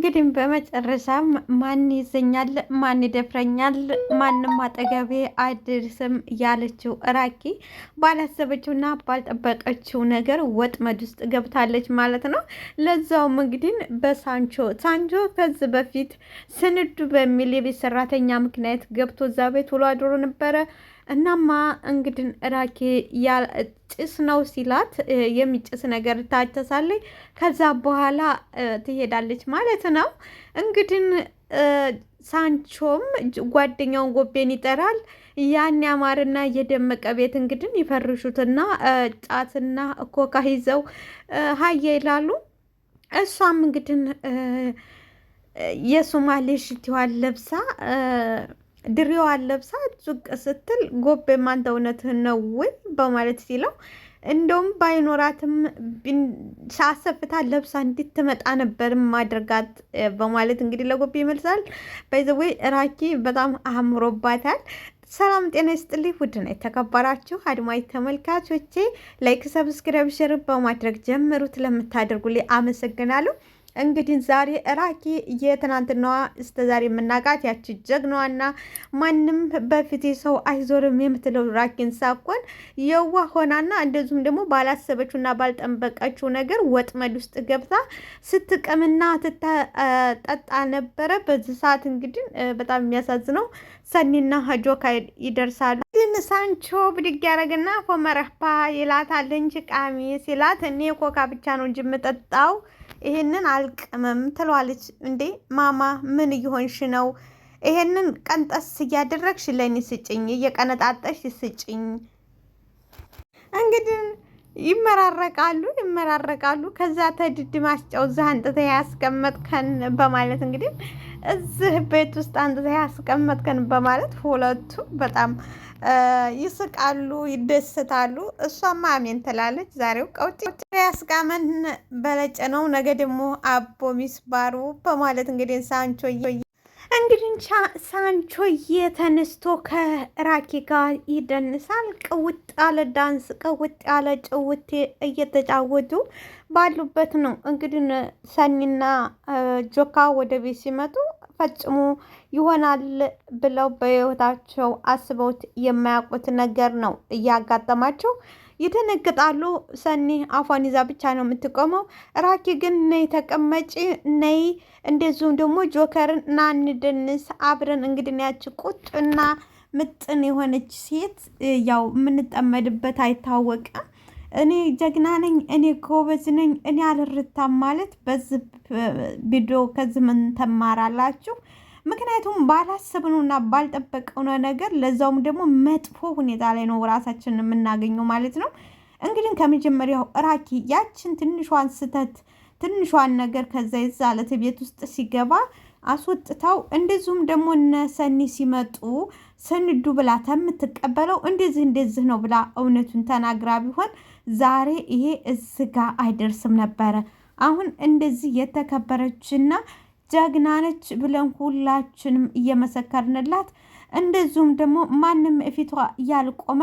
እንግዲህ በመጨረሻም ማን ይዘኛል፣ ማን ይደፍረኛል፣ ማንም አጠገቤ አይደርስም ያለችው ራኪ ባላሰበችውና ባልጠበቀችው ነገር ወጥመድ ውስጥ ገብታለች ማለት ነው። ለዛውም እንግዲህ ሳንቾ ከዚህ በፊት ስንዱ በሚል የቤት ሰራተኛ ምክንያት ገብቶ እዛ ቤት ውሎ አድሮ ነበረ። እናማ እንግዲህ ራኪ ጭስ ነው ሲላት የሚጭስ ነገር ታጨሳለች። ከዛ በኋላ ትሄዳለች ማለት ነው። እንግዲህ ሳንቾም ጓደኛውን ጎቤን ይጠራል። ያን ያማርና የደመቀ ቤት እንግዲህ ይፈርሹትና ጫትና ኮካ ይዘው ሀያ ይላሉ። እሷም እንግዲህ የሶማሌ ሽቲዋን ለብሳ ድሬዋን ለብሳ ዙቅ ስትል ጎቤ ማንተ እውነትህን ነው ወይ በማለት ሲለው እንደውም ባይኖራትም ሳሰፍታ ለብሳ እንድትመጣ ነበር ማድረጋት በማለት እንግዲህ ለጎቤ ይመልሳል። በዚህ ራኪ በጣም አምሮባታል። ሰላም ጤና ይስጥልኝ ውድና የተከበራችሁ አድማጭ ተመልካቾቼ ላይክ፣ ሰብስክራይብ፣ ሼር በማድረግ ጀምሩት። ለምታደርጉልኝ አመሰግናለሁ። እንግዲህ ዛሬ ራኪ የትናንትናዋ እስከ ዛሬ የምናውቃት ያቺ ጀግናዋና ማንም በፊት ሰው አይዞርም የምትለው ራኪን ሳኮን የዋ ሆናና እንደዚሁም ደግሞ ባላሰበችውና ባልጠበቀችው ነገር ወጥመድ ውስጥ ገብታ ስትቀምና ትጠጣ ነበረ። በዚህ ሰዓት እንግዲህ በጣም የሚያሳዝነው ሰኒና ጆካ ይደርሳሉ። ግን ሳንቾ ብድግ ያደረግና ፎመረፓ ይላታል እንጂ ቃሚ ሲላት እኔ ኮካ ብቻ ነው እንጂ የምጠጣው ይሄንን አልቅምም ትለዋለች። እንዴ ማማ ምን እየሆንሽ ነው? ይሄንን ቀንጠስ እያደረግሽ ለእኔ ስጭኝ፣ እየቀነጣጠሽ ስጭኝ። እንግዲህ ይመራረቃሉ። ከዛ ተድድ ማስጫው እዚህ አንጥተህ ያስቀመጥከን በማለት እንግዲህ እዚህ ቤት ውስጥ አንጥተህ ያስቀመጥከን በማለት ሁለቱ በጣም ይስቃሉ፣ ይደስታሉ። እሷማ አሜን ትላለች። ዛሬው ቀውጢ ያስቃመን በለጨ ነው፣ ነገ ደግሞ አቦ ሚስባሩ በማለት እንግዲህ ሳንቾዬ ተነስቶ ከራኪ ጋር ይደንሳል። ቅውጥ ያለ ዳንስ፣ ቅውጥ ያለ ጭውቴ እየተጫወቱ ባሉበት ነው እንግዲህ ሰኒና ጆካ ወደ ቤት ሲመጡ ፈጽሞ ይሆናል ብለው በህይወታቸው አስበውት የማያውቁት ነገር ነው እያጋጠማቸው። ይደነግጣሉ። ሰኒ አፏን ይዛ ብቻ ነው የምትቆመው። ራኪ ግን ነይ ተቀመጪ፣ ነይ እንደዚሁም ደግሞ ጆከርን ና እንደንስ አብረን እንግዲህ ያች ቁጥና ምጥን የሆነች ሴት ያው የምንጠመድበት አይታወቅም። እኔ ጀግና ነኝ፣ እኔ ጎበዝ ነኝ፣ እኔ አልርታም ማለት በዚህ ቪዲዮ ከዚህ ምን ተማራላችሁ? ምክንያቱም ባላሰብነውና ባልጠበቀው ነገር ለዛውም ደግሞ መጥፎ ሁኔታ ላይ ነው ራሳችንን የምናገኘው ማለት ነው። እንግዲህ ከመጀመሪያው ራኪ ያችን ትንሿን ስህተት ትንሿን ነገር ከዛ የዛለት ቤት ውስጥ ሲገባ አስወጥታው እንደዚሁም ደግሞ እነ ሰኒ ሲመጡ ስንዱ ብላ የምትቀበለው እንደዚህ ነው ብላ እውነቱን ተናግራ ቢሆን ዛሬ ይሄ እዝጋ አይደርስም ነበረ። አሁን እንደዚህ የተከበረችና ጀግና ነች ብለን ሁላችንም እየመሰከርንላት እንደዚሁም ደግሞ ማንም ፊቷ ያልቆመ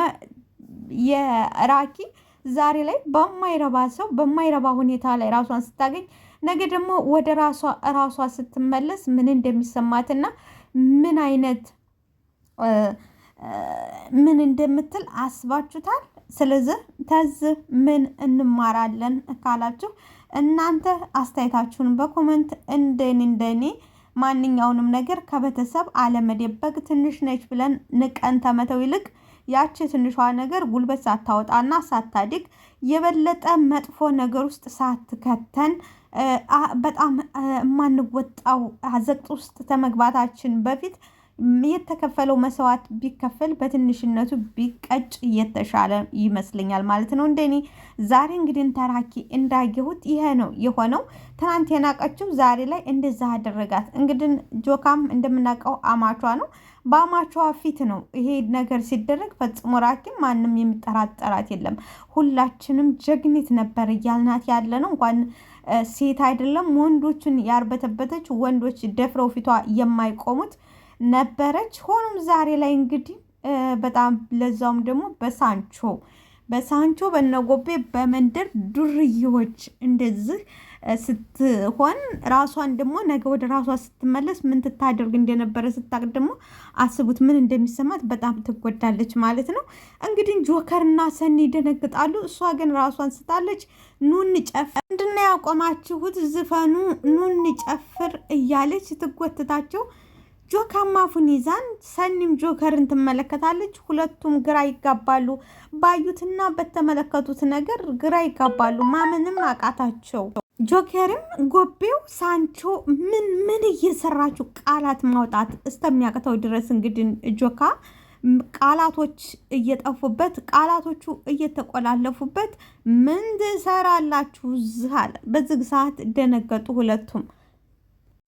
የራኪ ዛሬ ላይ በማይረባ ሰው በማይረባ ሁኔታ ላይ ራሷን ስታገኝ ነገ ደግሞ ወደ ራሷ ስትመለስ ምን እንደሚሰማትና ምን አይነት ምን እንደምትል አስባችሁታል? ስለዚህ ተዚህ ምን እንማራለን ካላችሁ እናንተ አስተያየታችሁን በኮመንት እንደኔ ማንኛውንም ነገር ከቤተሰብ አለመደበቅ ትንሽ ነች ብለን ንቀን ተመተው ይልቅ ያቺ ትንሿ ነገር ጉልበት ሳታወጣና ሳታድግ የበለጠ መጥፎ ነገር ውስጥ ሳትከተን በጣም የማንወጣው አዘቅት ውስጥ ከመግባታችን በፊት የተከፈለው መስዋዕት ቢከፈል በትንሽነቱ ቢቀጭ የተሻለ ይመስለኛል ማለት ነው። እንደኔ ዛሬ እንግዲህ ተራኪ እንዳየሁት ይሄ ነው የሆነው። ትናንት የናቀችው ዛሬ ላይ እንደዛ አደረጋት። እንግዲህ ጆካም እንደምናውቀው አማቿ ነው። በአማቿ ፊት ነው ይሄ ነገር ሲደረግ ፈጽሞ ራኪም ማንም የሚጠራጠራት የለም። ሁላችንም ጀግኒት ነበር እያልናት ያለ ነው። እንኳን ሴት አይደለም ወንዶችን ያርበተበተች ወንዶች ደፍረው ፊቷ የማይቆሙት ነበረች። ሆኖም ዛሬ ላይ እንግዲህ በጣም ለዛውም ደግሞ በሳንቾ በነጎቤ በመንደር ዱርዬዎች እንደዚህ ስትሆን ራሷን ደግሞ ነገ ወደ ራሷ ስትመለስ ምን ትታደርግ እንደነበረ ስታቅ ደግሞ አስቡት ምን እንደሚሰማት። በጣም ትጎዳለች ማለት ነው። እንግዲህ ጆከርና ሰኒ ይደነግጣሉ። እሷ ግን ራሷን ስታለች። ኑን ጨፍር ምንድነው ያቆማችሁት? ዝፈኑ፣ ኑን ጨፍር እያለች ትጎትታቸው ጆካም አፉን ይዛን ሰኒም ጆከርን ትመለከታለች። ሁለቱም ግራ ይጋባሉ። ባዩትና በተመለከቱት ነገር ግራ ይጋባሉ። ማመንም አቃታቸው። ጆከርም ጎቤው ሳንቾ ምን እየሰራችሁ ቃላት ማውጣት እስከሚያቅተው ድረስ እንግዲህ ጆካ ቃላቶች እየጠፉበት ቃላቶቹ እየተቆላለፉበት ምን ትሰራላችሁ አለ። በዚህ ሰዓት ደነገጡ ሁለቱም።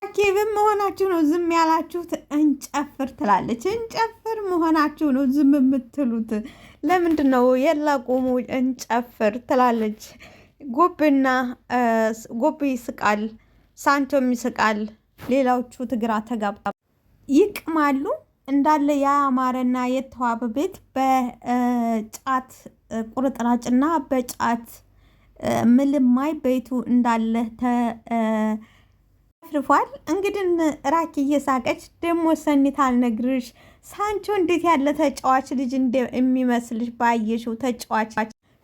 ኬብም መሆናችሁ ነው ዝም ያላችሁት? እንጨፍር ትላለች። እንጨፍር መሆናችሁ ነው ዝም የምትሉት? ለምንድን ነው የላቁሙ? እንጨፍር ትላለች። ጎቤ ይስቃል፣ ሳንቾም ይስቃል። ሌላዎቹ ትግራ ተጋብታ ይቅማሉ። እንዳለ የአማረና የተዋበ ቤት በጫት ቁርጥራጭና በጫት ምልማይ ቤቱ እንዳለ ፍርፏል። እንግዲህ ራኪ እየሳቀች ደግሞ ሰኒት አልነግርሽ ሳንቾ እንዴት ያለ ተጫዋች ልጅ የሚመስልሽ ባየሽው ተጫዋች።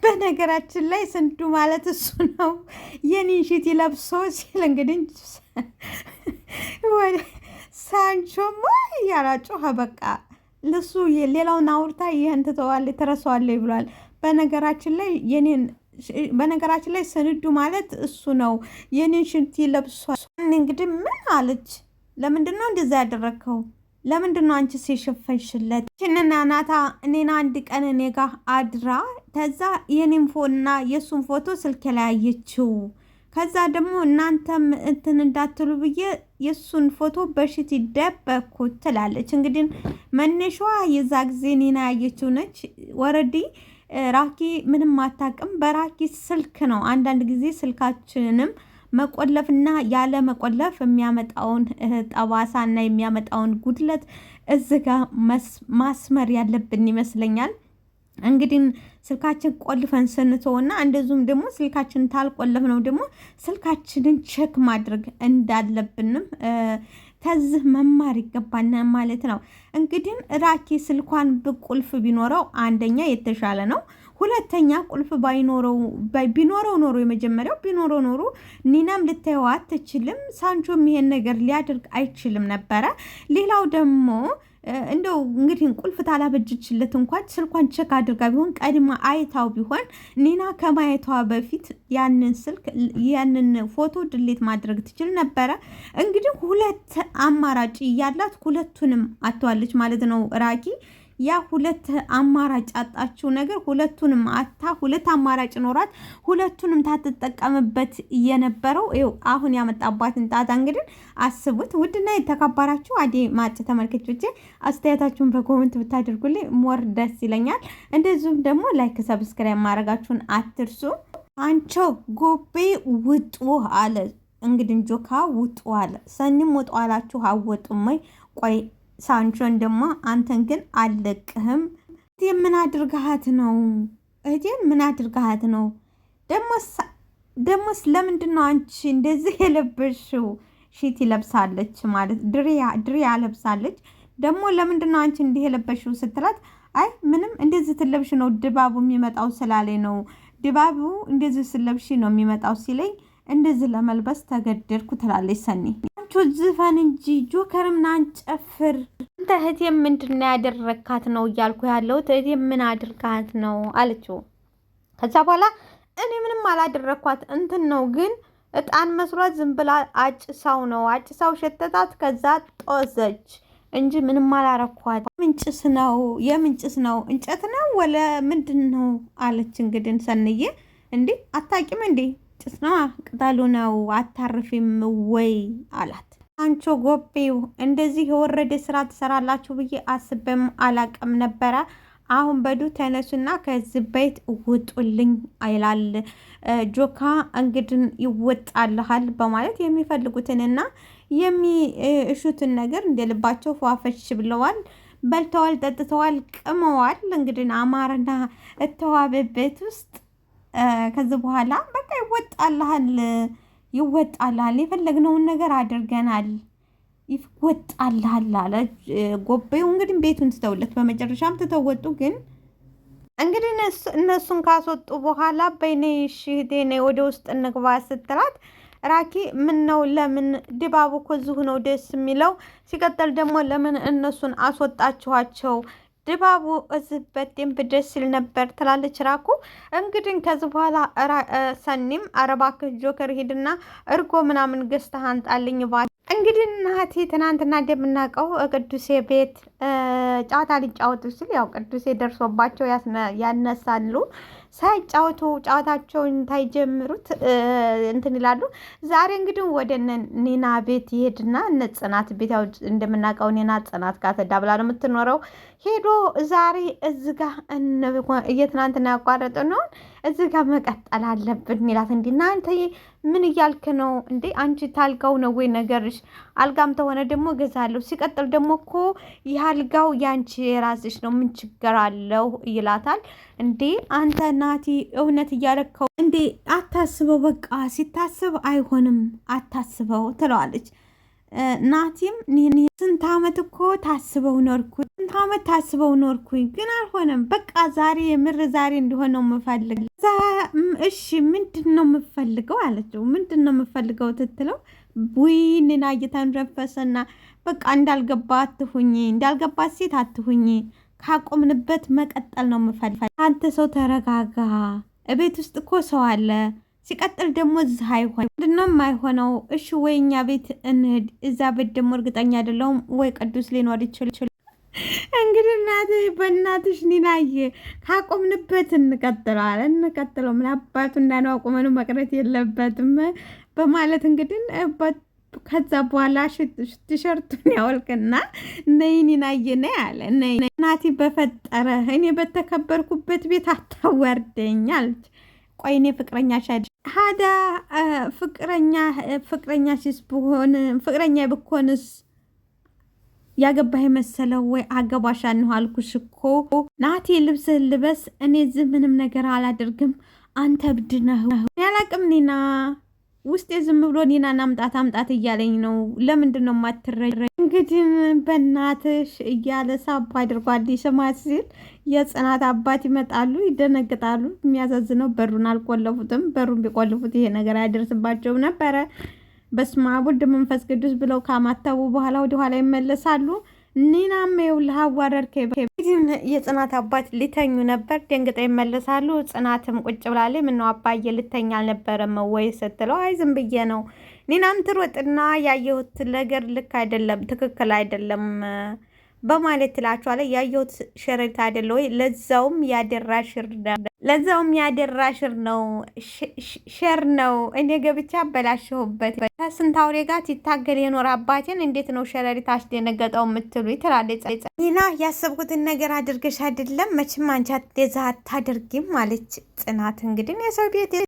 በነገራችን ላይ ስንዱ ማለት እሱ ነው። የኔን ሽቲ ለብሶ ሲል እንግዲህ ሳንቾማ እያላጮኸ በቃ ልሱ ሌላውን አውርታ ይህን ትተዋለች ትረሳዋለች ብሏል። በነገራችን ላይ ስንዱ ማለት እሱ ነው። የኔን ሽንቲ ለብሷል። እንግዲህ ምን አለች? ለምንድን ነው እንደዛ ያደረግከው? ለምንድን ነው አንቺ የሸፈንሽለት? ሽንና ናታ እኔን አንድ ቀን እኔ ጋር አድራ ከዛ የኔን ፎና የእሱን ፎቶ ስልክ ላይ አየችው። ከዛ ደግሞ እናንተም እንትን እንዳትሉ ብዬ የእሱን ፎቶ በሽት ይደበኩት ትላለች። እንግዲህ መነሻዋ የዛ ጊዜ ኔና ያየችው ነች። ወረዲ ራኪ ምንም አታውቅም። በራኪ ስልክ ነው አንዳንድ ጊዜ ስልካችንም መቆለፍና ያለ መቆለፍ የሚያመጣውን ጠባሳና የሚያመጣውን ጉድለት እዚህ ጋር ማስመር ያለብን ይመስለኛል። እንግዲህ ስልካችን ቆልፈን ስንተውና እንደዚሁም ደግሞ ስልካችንን ታልቆለፍ ነው ደግሞ ስልካችንን ቼክ ማድረግ እንዳለብንም ተዝህ መማር ይገባና ማለት ነው። እንግዲህ ራኪ ስልኳን በቁልፍ ቢኖረው አንደኛ የተሻለ ነው። ሁለተኛ ቁልፍ ቢኖረው ኖሮ የመጀመሪያው ቢኖረው ኖሮ ኒናም ልታየው አትችልም። ሳንቾም ይሄን ነገር ሊያደርግ አይችልም ነበረ። ሌላው ደግሞ እንደው እንግዲህ ቁልፍ ታላበጅችለት እንኳን ስልኳን ቸክ አድርጋ ቢሆን ቀድማ አይታው ቢሆን ኒና ከማየቷ በፊት ያንን ፎቶ ድሌት ማድረግ ትችል ነበረ። እንግዲህ ሁለት አማራጭ እያላት ሁለቱንም አጥተዋለች ማለት ነው ራኪ። ያ ሁለት አማራጭ አጣችው ነገር ሁለቱንም አታ ሁለት አማራጭ ኖራት ሁለቱንም ታትጠቀምበት የነበረው ይኸው አሁን ያመጣባትን ጣጣ እንግዲህ አስቡት። ውድና የተከበራችሁ አዴ ማጭ ተመልካቾቼ አስተያየታችሁን በኮሜንት ብታደርጉልኝ ሞር ደስ ይለኛል። እንደዚሁም ደግሞ ላይክ ሰብስክራይብ ማድረጋችሁን አትርሱ። አንቾ ጎቤ ውጡ አለ እንግዲህ ጆካ ውጡ አለ። ሰኒም ውጡ አላችሁ አወጡም ወይ? ቆይ ሳንቾን ደግሞ አንተን ግን አልለቅህም። ምን አድርጋሃት ነው? እህቴን ምን አድርጋሃት ነው? ደሞስ ለምንድን ነው አንቺ እንደዚህ የለበሽው? ሺቲ ለብሳለች ማለት ድሪያ ለብሳለች። ደግሞ ለምንድን ነው አንቺ እንዲህ የለበሽው ስትላት አይ ምንም እንደዚህ ትለብሽ ነው ድባቡ የሚመጣው ስላለኝ ነው። ድባቡ እንደዚህ ስለብሽ ነው የሚመጣው ሲለኝ እንደዚህ ለመልበስ ተገደድኩ ትላለች ሰኒ። ዝፈን እንጂ ጆከርም ናንጨፍር። አንተ እህቴም ምንድን ነው ያደረካት ነው እያልኩ ያለሁት። እህቴም ምን አድርጋት ነው አለችው። ከዛ በኋላ እኔ ምንም አላደረኳት እንትን ነው ግን እጣን መስሏት ዝም ብላ አጭሳው ነው አጭሳው ሸተታት። ከዛ ጦዘች እንጂ ምንም አላረኳት። ምንጭስ ነው የምንጭስ ነው እንጨት ነው ወለ ምንድን ነው አለች። እንግዲህ ሰንዬ እንዴ አታቂም እንዴ ጭስ ነው ቅጠሉ ነው አታርፊም ወይ አላት። አንቾ ጎቤው እንደዚህ የወረደ ስራ ትሰራላችሁ ብዬ አስበም አላቅም ነበረ። አሁን በዱ ተነሱና ከዚህ ቤት ውጡልኝ ይላል ጆካ። እንግዲህ ይወጣልሃል በማለት የሚፈልጉትንና የሚእሹትን ነገር እንደልባቸው ፏፈሽ ብለዋል። በልተዋል፣ ጠጥተዋል፣ ቅመዋል። እንግዲህ አማረና እተዋበ ቤት ውስጥ ከዚህ በኋላ በቃ ይወጣልሃል ይወጣልሃል፣ የፈለግነውን ነገር አድርገናል ይወጣልሃል አለ ጎቤው። እንግዲህ ቤቱን ትተውለት በመጨረሻም ትተወጡ። ግን እንግዲህ እነሱን ካስወጡ በኋላ በይኔ ሽህቴ ነይ ወደ ውስጥ እንግባ ስትላት ራኪ ምን ነው ለምን ድባቡ እኮ እዚሁ ነው ደስ የሚለው። ሲቀጥል ደግሞ ለምን እነሱን አስወጣችኋቸው? ድባቡ እዚህ በደንብ ደስ ሲል ነበር ትላለች ራኩ። እንግዲህ ከዚህ በኋላ ሰኒም አረባክህ ጆከር ሂድና እርጎ ምናምን ገዝተህ አንጣልኝ ባ እንግዲህ እናቴ ትናንትና እንደምናውቀው ቅዱሴ ቤት ጨዋታ ሊጫወቱ ሲል ያው ቅዱሴ ደርሶባቸው ያነሳሉ። ሳይጫወቱ ጨዋታቸውን ታይጀምሩት እንትን ይላሉ። ዛሬ እንግዲህ ወደ ኒና ቤት ይሄድና እነ ጽናት ቤት ያው እንደምናውቀው ኒና ጽናት ጋር ተዳብላ ነው የምትኖረው። ሄዶ ዛሬ እዚህ ጋር እየትናንትና ያቋረጠ ነው እዚህ ጋር መቀጠል አለብን ይላት። እንዲ እናንተ ምን እያልክ ነው እንዴ? አንቺ ታልጋው ነው ወይ ነገርሽ? አልጋም ተሆነ ደግሞ ገዛለሁ። ሲቀጥል ደግሞ እኮ ይህ አልጋው ያንቺ የራስሽ ነው፣ ምን ችግር አለው ይላታል። እንዴ አንተ ናቲ እውነት እያለከው እንዴ? አታስበው፣ በቃ ሲታስብ አይሆንም አታስበው ትለዋለች። ናቲም ስንት ዓመት እኮ ታስበው ኖርኩኝ፣ ስንት ዓመት ታስበው ኖርኩኝ፣ ግን አልሆነም። በቃ ዛሬ የምር ዛሬ እንዲሆን ነው የምፈልግ። እሺ ምንድን ነው የምፈልገው አለችው። ምንድን ነው የምፈልገው ትትለው ቡይንና እየተንረፈሰና በቃ እንዳልገባ አትሁኝ፣ እንዳልገባት ሴት አትሁኝ፣ ካቆምንበት መቀጠል ነው የምፈልግ። አንተ ሰው ተረጋጋ፣ እቤት ውስጥ እኮ ሰው አለ። ሲቀጥል ደግሞ እዚህ አይሆን ምንድነው የማይሆነው? እሺ ወይ እኛ ቤት እንሂድ። እዛ ቤት ደግሞ እርግጠኛ አይደለሁም ወይ ቅዱስ ሊኖር ይችላል። እንግዲህ እናቴ በእናትሽ ኒናዬ ካቆምንበት እንቀጥለዋለን። እንቀጥለው ምን አባቱ እንዳነው አቁመኑ መቅረት የለበትም በማለት እንግዲህ ከዛ በኋላ ቲሸርቱን ያወልቅና ነይ ኒናዬ ነይ አለ። ነይ እናቴ በፈጠረ እኔ በተከበርኩበት ቤት አታወርደኝ አለች። ቆይ እኔ ፍቅረኛሽ ሀዳ ፍቅረኛሽስ ብሆን ፍቅረኛ ብኮንስ ያገባህ መሰለው ወይ? አገባሽ አንሁ አልኩሽ እኮ ናቴ ልብስህን ልበስ። እኔ እዚህ ምንም ነገር አላደርግም። አንተ እብድ ነህ። ያላቅም ኒና ውስጤ ዝም ብሎ ኒናን አምጣት እያለኝ ነው። ለምንድን ነው የማትረጅ? እንግዲህ በእናትሽ እያለ ሳባ አድርጓል ሊስማት ሲል የጽናት አባት ይመጣሉ፣ ይደነግጣሉ። የሚያሳዝነው በሩን አልቆለፉትም። በሩን ቢቆልፉት ይሄ ነገር አያደርስባቸውም ነበረ። በስመ አብ ወወልድ ወመንፈስ ቅዱስ ብለው ካማተቡ በኋላ ወደኋላ ይመለሳሉ። ኒናም ይኸውልህ አዋረድከኝ። የጽናት አባት ሊተኙ ነበር፣ ደንግጠው ይመለሳሉ። ጽናትም ቁጭ ብላለች። ምነው አባዬ ልተኛ አልነበረም ወይ ስትለው አይ ዝም ብዬ ነው። ኒናም ትሮጥና ያየሁት ነገር ልክ አይደለም፣ ትክክል አይደለም በማለት ትላቸዋለች። ያየሁት ሸረሪት አይደለ ወይ? ለዛውም ያደራ ሽር ነው ሸር ነው። እኔ ገብቻ አበላሸሁበት። ከስንት አውሬ ጋር ሲታገል የኖረ አባቴን እንዴት ነው ሸረሪት አስደነገጠው የምትሉ ትላለች ኒና። ያሰብኩትን ነገር አድርገሽ አይደለም መቼም አንቺ እንደዛ አታደርጊም ማለች ጽናት። እንግዲህ የሰው ቤት